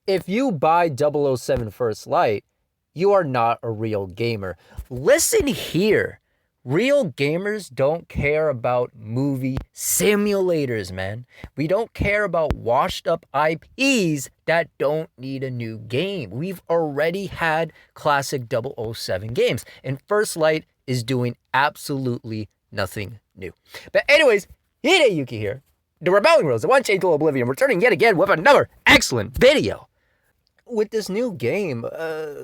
If you buy 007 First Light, you are not a real gamer. Listen here. Real gamers don't care about movie simulators, man. We don't care about washed up IPs that don't need a new game. We've already had classic 007 games, and First Light is doing absolutely nothing new. But anyways, Hideyuki here, the Rebelling Rose, the One Chain to Oblivion, returning yet again with another excellent video. With this new game,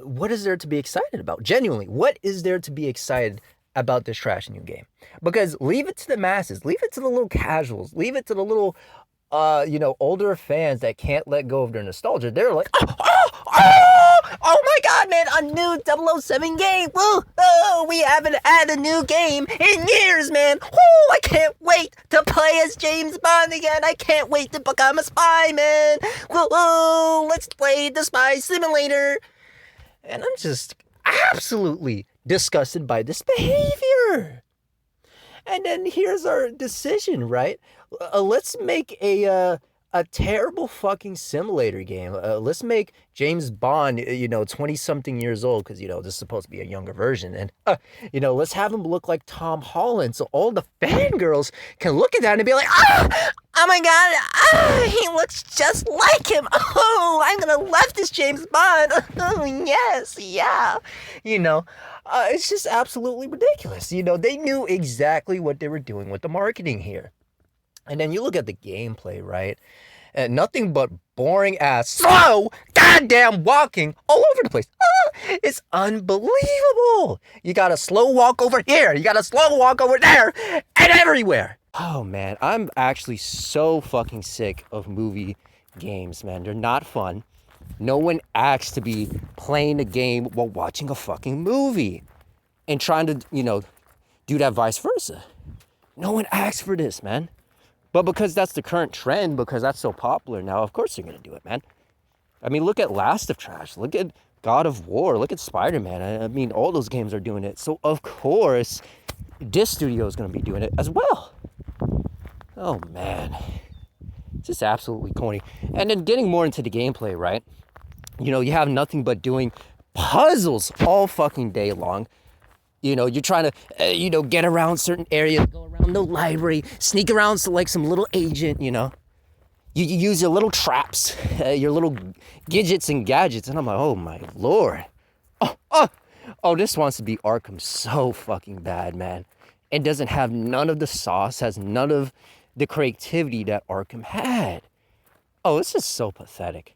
what is there to be excited about? Genuinely, what is there to be excited about this trash new game? Because leave it to the masses, leave it to the little casuals, leave it to the little, older fans that can't let go of their nostalgia. They're like, oh my god, man, a new 007 game. We haven't had a new game in years, man. I can't wait to play as James Bond again. I can't wait to become a spy, man. Let's play the spy simulator. And I'm just absolutely disgusted by this behavior. And then here's our decision, right? Let's make a terrible fucking simulator game. Let's make James Bond, 20-something years old, because, this is supposed to be a younger version. And, let's have him look like Tom Holland so all the fangirls can look at that and be like, oh my god, he looks just like him. Oh, I'm going to love this James Bond. Oh, yes, yeah. It's just absolutely ridiculous. They knew exactly what they were doing with the marketing here. And then you look at the gameplay, right? And nothing but boring ass, slow, goddamn walking all over the place. It's unbelievable. You got a slow walk over here. You got a slow walk over there and everywhere. Oh, man, I'm actually so fucking sick of movie games, man. They're not fun. No one asks to be playing a game while watching a fucking movie and trying to, do that vice versa. No one asks for this, man. But because that's the current trend, because that's so popular now, of course they're going to do it, man. I mean, look at Last of Trash. Look at God of War. Look at Spider-Man. I mean, all those games are doing it. So, of course, this studio is going to be doing it as well. Oh, man. Just absolutely corny. And then getting more into the gameplay, right? You have nothing but doing puzzles all fucking day long. You're trying to, get around certain areas, go around the library, sneak around to like some little agent, You use your little traps, your little gadgets and gadgets. And I'm like, oh my Lord. Oh, this wants to be Arkham so fucking bad, man. It doesn't have none of the sauce, has none of the creativity that Arkham had. Oh, it's just so pathetic,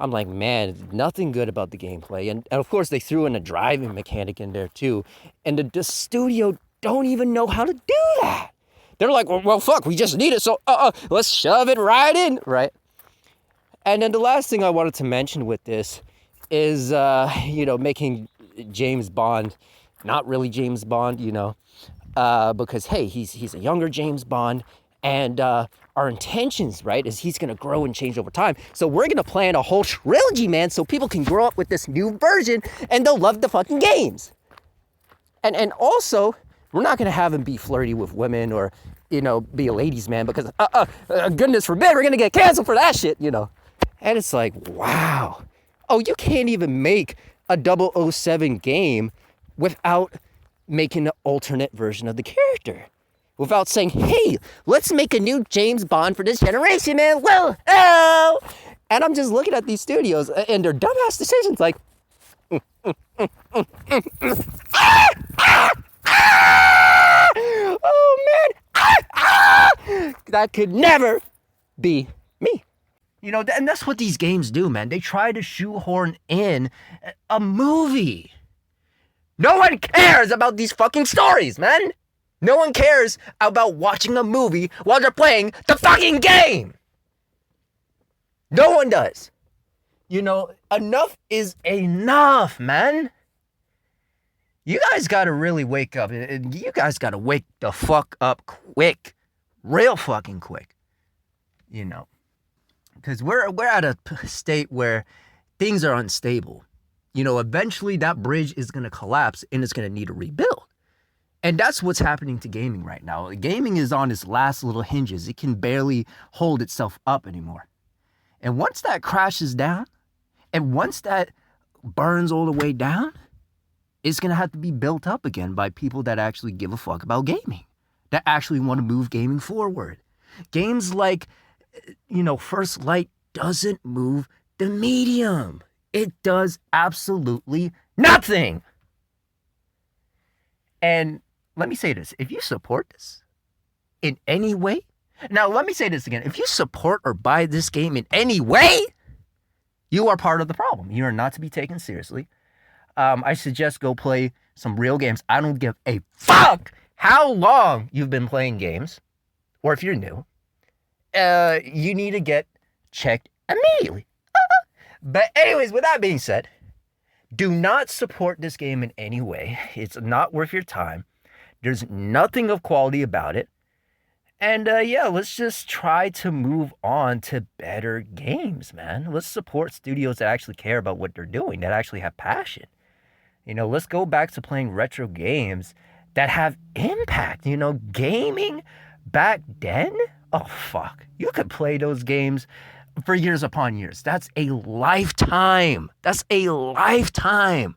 I'm like, man, nothing good about the gameplay. And of course, they threw in a driving mechanic in there, too. And the studio don't even know how to do that. They're like, well, fuck, we just need it, so let's shove it right in, right? And then the last thing I wanted to mention with this is, making James Bond not really James Bond, because, hey, he's a younger James Bond. And our intentions, right, is he's going to grow and change over time. So we're going to plan a whole trilogy, man, so people can grow up with this new version and they'll love the fucking games. And also, we're not going to have him be flirty with women or, be a ladies' man because, goodness forbid, we're going to get canceled for that shit, And it's like, wow. Oh, you can't even make a 007 game without making an alternate version of the character. Without saying, hey, let's make a new James Bond for this generation, man. Well, oh! And I'm just looking at these studios and their dumbass decisions like, oh, man. That could never be me. And that's what these games do, man. They try to shoehorn in a movie. No one cares about these fucking stories, man. No one cares about watching a movie while they're playing the fucking game. No one does. Enough is enough, man. You guys gotta really wake up. You guys gotta wake the fuck up quick. Real fucking quick. Because we're at a state where things are unstable. Eventually that bridge is gonna collapse and it's gonna need a rebuild. And that's what's happening to gaming right now. Gaming is on its last little hinges. It can barely hold itself up anymore. And once that crashes down, and once that burns all the way down, it's going to have to be built up again by people that actually give a fuck about gaming, that actually want to move gaming forward. Games like, First Light doesn't move the medium. It does absolutely nothing. And let me say this, if you support this in any way, now let me say this again, if you support or buy this game in any way, you are part of the problem. You are not to be taken seriously. I suggest go play some real games. I don't give a fuck how long you've been playing games, or if you're new. You need to get checked immediately. But anyways, with that being said, do not support this game in any way. It's not worth your time. There's nothing of quality about it. And let's just try to move on to better games, man. Let's support studios that actually care about what they're doing, that actually have passion. Let's go back to playing retro games that have impact. Gaming back then, oh fuck, you could play those games for years upon years. That's a lifetime. That's a lifetime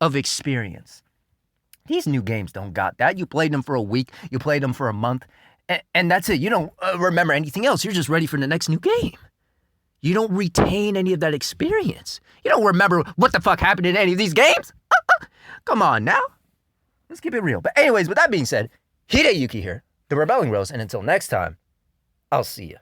of experience. These new games don't got that. You played them for a week, you played them for a month, and that's it. You don't remember anything else. You're just ready for the next new game. You don't retain any of that experience. You don't remember what the fuck happened in any of these games. Come on now. Let's keep it real. But anyways, with that being said, Hideyuki here, the Rebelling Rose, and until next time, I'll see you.